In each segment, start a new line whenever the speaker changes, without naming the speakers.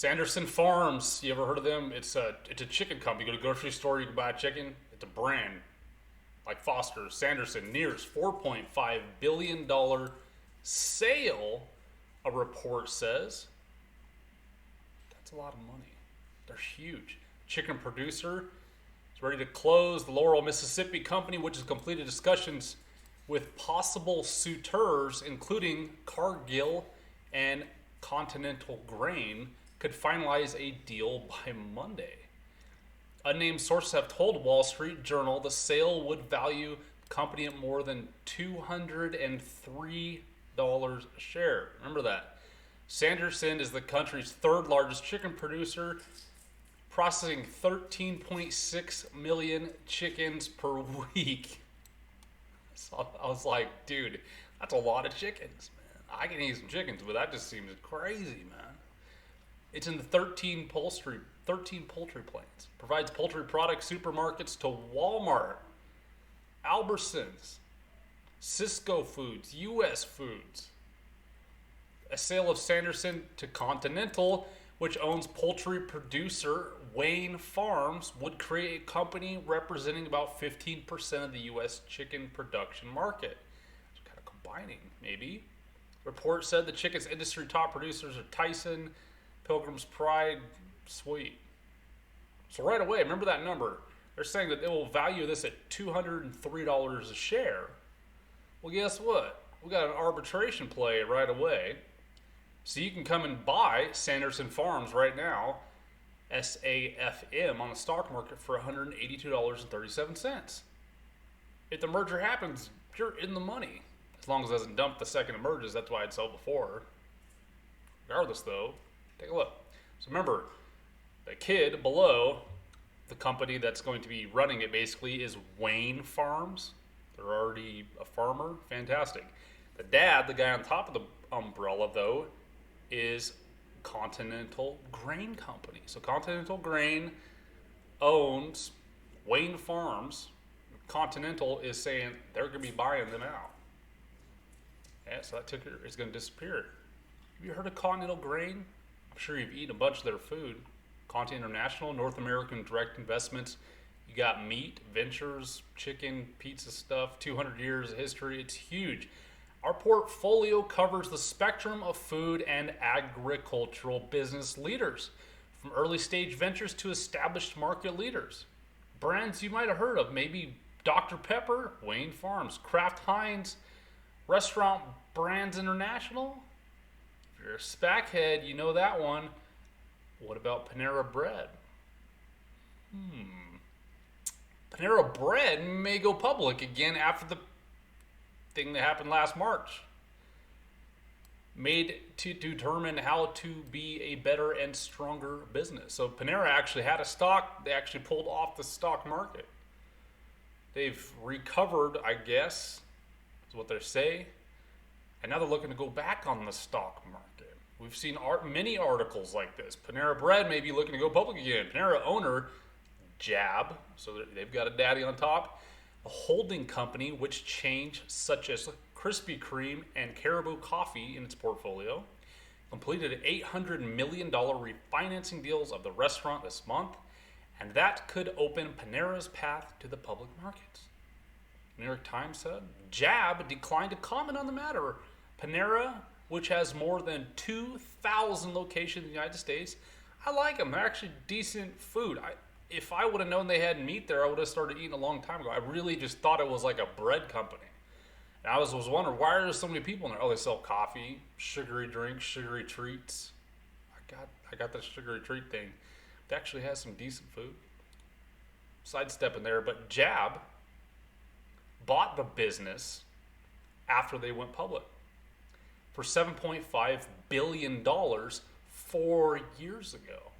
Sanderson Farms. You ever heard of them? It's a chicken company. You go to the grocery store, you can buy a chicken. It's a brand like Foster's. Sanderson nears $4.5 billion sale. A report says that's a lot of money. They're huge. Chicken producer is ready to close. The Laurel, Mississippi company, which has completed discussions with possible suitors, including Cargill and Continental Grain, could finalize a deal by Monday. Unnamed sources have told Wall Street Journal the sale would value the company at more than $203 a share. Remember that. Sanderson is the country's third largest chicken producer, processing 13.6 million chickens per week. So I was like, dude, that's a lot of chickens, man. I can eat some chickens, but that just seems crazy, man. It's in the 13 poultry plants. Provides poultry products, supermarkets to Walmart, Albertsons, Cisco Foods, U.S. Foods. A sale of Sanderson to Continental, which owns poultry producer Wayne Farms, would create a company representing about 15% of the U.S. chicken production market. It's kind of combining, maybe. Report said the chicken's industry top producers are Tyson, Pilgrim's Pride, Sweet. So right away, remember that number. They're saying that they will value this at $203 a share. Well, guess what? We got an arbitration play right away. So you can come and buy Sanderson Farms right now, SAFM, on the stock market for $182.37. If the merger happens, you're in the money. As long as it doesn't dump the second it merges, that's why I'd sell before. Regardless, though, take a look. So remember, the kid below, the company that's going to be running it basically is Wayne Farms. They're already a farmer. Fantastic. The dad, the guy on top of the umbrella, though, is Continental Grain Company. So Continental Grain owns Wayne Farms. Continental is saying they're going to be buying them out. Yeah, so that ticker is going to disappear. Have you heard of Continental Grain? I'm sure you've eaten a bunch of their food. Conti International, North American Direct Investments. You got meat, ventures, chicken, pizza stuff, 200 years of history. It's huge. Our portfolio covers the spectrum of food and agricultural business leaders, from early stage ventures to established market leaders. Brands you might have heard of, maybe Dr. Pepper, Wayne Farms, Kraft Heinz, Restaurant Brands International. If you're a SPAC head, you know that one. What about Panera Bread? Panera Bread may go public again after the thing that happened last March. Made to determine how to be a better and stronger business. So Panera actually had a stock. They actually pulled off the stock market. They've recovered, I guess, is what they're saying. And now they're looking to go back on the stock market. We've seen many articles like this. Panera Bread may be looking to go public again. Panera owner, Jab, so they've got a daddy on top. A holding company which chains such as Krispy Kreme and Caribou Coffee in its portfolio completed $800 million refinancing deals of the restaurant this month, and that could open Panera's path to the public markets. New York Times said Jab declined to comment on the matter. Panera, which has more than 2,000 locations in the United States, I like them. They're actually decent food. If I would have known they had meat there, I would have started eating a long time ago. I really just thought it was like a bread company. And I was wondering, why are there so many people in there? Oh, they sell coffee, sugary drinks, sugary treats. I got the sugary treat thing. It actually has some decent food. Sidestepping there, but Jab bought the business after they went public for $7.5 billion 4 years ago.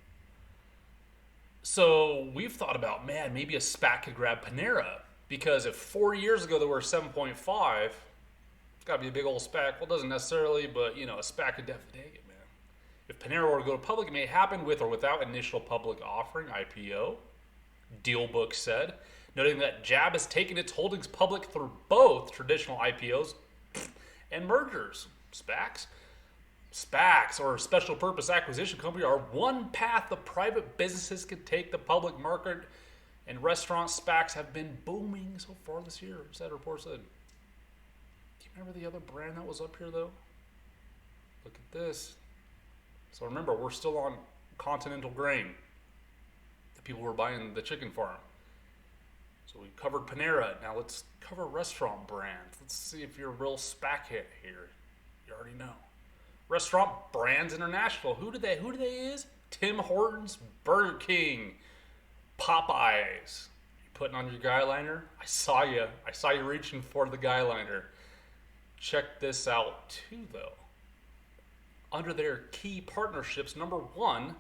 So we've thought about, man, maybe a SPAC could grab Panera, because if 4 years ago they were 7.5, it's got to be a big old SPAC. Well, it doesn't necessarily, but a SPAC could definitely take it, man. If Panera were to go public, it may happen with or without initial public offering, IPO. Dealbook said, noting that Jab has taken its holdings public through both traditional IPOs and mergers, SPACs. SPACs, or special purpose acquisition company, are one path the private businesses can take the public market, and restaurant SPACs have been booming so far this year, as that report said. Do you remember the other brand that was up here, though? Look at this. So remember, we're still on Continental Grain, the people who are buying the chicken farm. So we covered Panera. Now let's cover restaurant brands. Let's see if you're a real SPAC hit here. You already know. Restaurant Brands International. Who do they is? Tim Hortons, Burger King, Popeyes. You putting on your guy liner? I saw you reaching for the guy liner. Check this out too, though. Under their key partnerships, number one,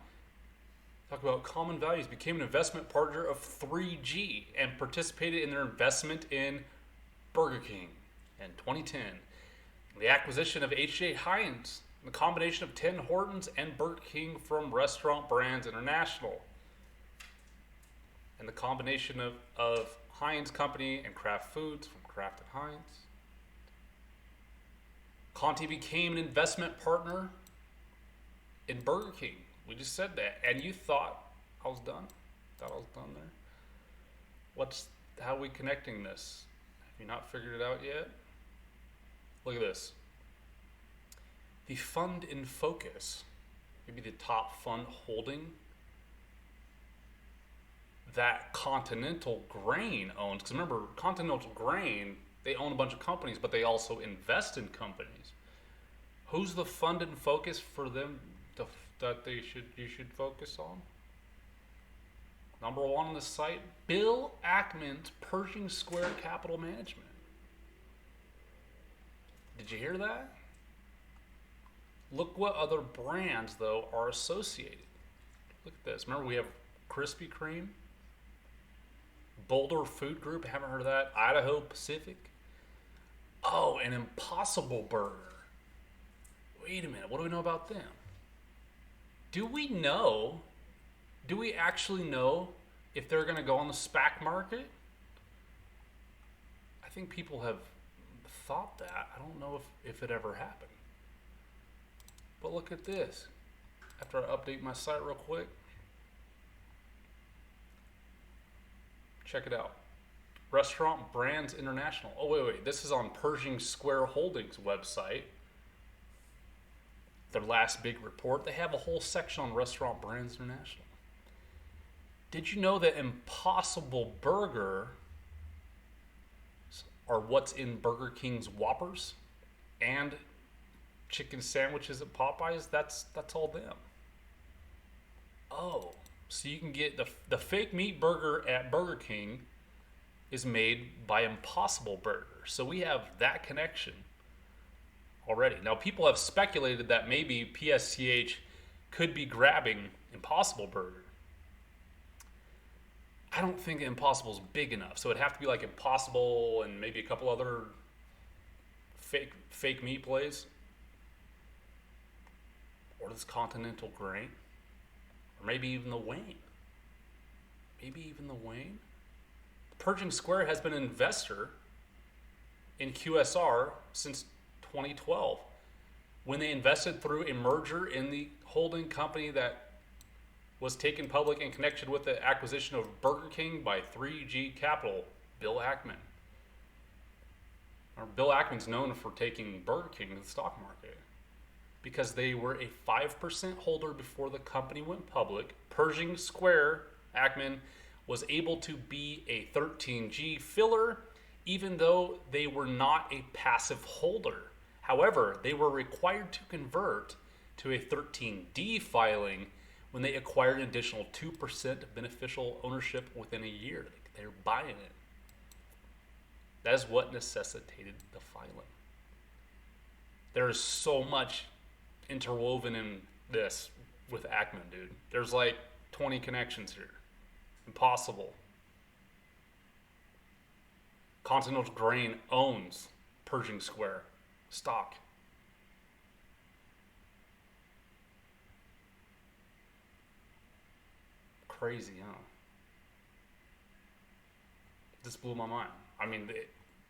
talk about common values, became an investment partner of 3G and participated in their investment in Burger King in 2010. The acquisition of H.J. Heinz, the combination of Tim Hortons and Burger King from Restaurant Brands International. And the combination of Heinz Company and Kraft Foods from Kraft and Heinz. Conti became an investment partner in Burger King. We just said that. And you thought I was done? Thought I was done there? How are we connecting this? Have you not figured it out yet? Look at this. The fund in focus, maybe the top fund holding that Continental Grain owns. Because remember, Continental Grain, they own a bunch of companies, but they also invest in companies. Who's the fund in focus for them that you should focus on? Number one on the site, Bill Ackman's Pershing Square Capital Management. Did you hear that? Look what other brands, though, are associated. Look at this. Remember, we have Krispy Kreme, Boulder Food Group. Haven't heard of that. Idaho Pacific. Oh, and Impossible Burger. Wait a minute. What do we know about them? Do we actually know if they're going to go on the SPAC market? I think people have thought that. I don't know if it ever happened. But look at this. After I update my site real quick. Check it out. Restaurant Brands International. Oh, wait. This is on Pershing Square Holdings website. Their last big report. They have a whole section on Restaurant Brands International. Did you know that Impossible Burger are what's in Burger King's Whoppers and chicken sandwiches at Popeyes? That's all them. Oh, so you can get the fake meat burger at Burger King is made by Impossible Burger. So we have that connection already. Now, people have speculated that maybe PSTH could be grabbing Impossible Burger. I don't think Impossible's big enough. So it'd have to be like Impossible and maybe a couple other fake meat plays. Or this Continental Grain. Or maybe even the Wayne. Pershing Square has been an investor in QSR since 2012, when they invested through a merger in the holding company that was taken public in connection with the acquisition of Burger King by 3G Capital, Bill Ackman. Bill Ackman's known for taking Burger King to the stock market because they were a 5% holder before the company went public. Pershing Square, Ackman, was able to be a 13G filler even though they were not a passive holder. However, they were required to convert to a 13D filing when they acquired an additional 2% beneficial ownership within a year. They're buying it. That is what necessitated the filing. There is so much interwoven in this with Ackman, dude. There's like 20 connections here. Impossible. Continental Grain owns Pershing Square stock. Crazy, huh? This blew my mind. I mean,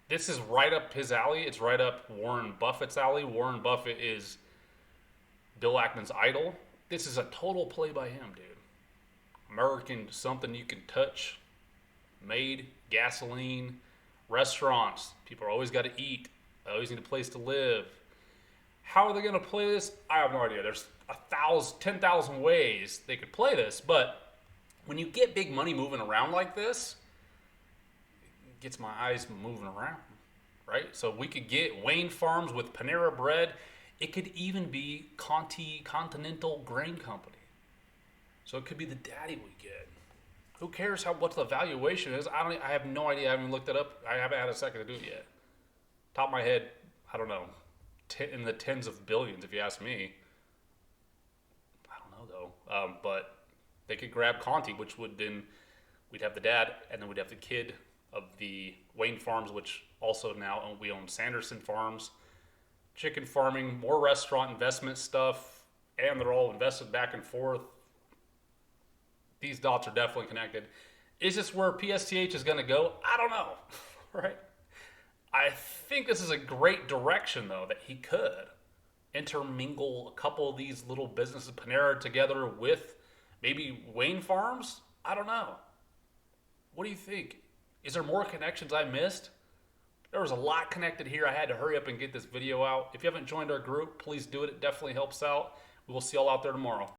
this is right up his alley. It's right up Warren Buffett's alley. Warren Buffett is Bill Ackman's idol. This is a total play by him, dude. American, something you can touch, made, gasoline, restaurants. People are always got to eat. They always need a place to live. How are they going to play this? I have no idea. There's 10,000 ways they could play this, but when you get big money moving around like this, it gets my eyes moving around, right? So we could get Wayne Farms with Panera Bread. It could even be Continental Grain Company. So it could be the daddy we get. Who cares what the valuation is? I have no idea. I haven't looked it up. I haven't had a second to do it yet. Top of my head, I don't know. In the tens of billions, if you ask me. I don't know though. But they could grab Conti, which would then we'd have the dad, and then we'd have the kid of the Wayne Farms, which also now we own Sanderson Farms, chicken farming, more restaurant investment stuff, and they're all invested back and forth. These dots are definitely connected. Is this where PSTH is going to go? I don't know, right? I think this is a great direction, though, that he could intermingle a couple of these little businesses, Panera together with maybe Wayne Farms. I don't know. What do you think? Is there more connections I missed? There was a lot connected here. I had to hurry up and get this video out. If you haven't joined our group, please do it. It definitely helps out. We will see y'all out there tomorrow.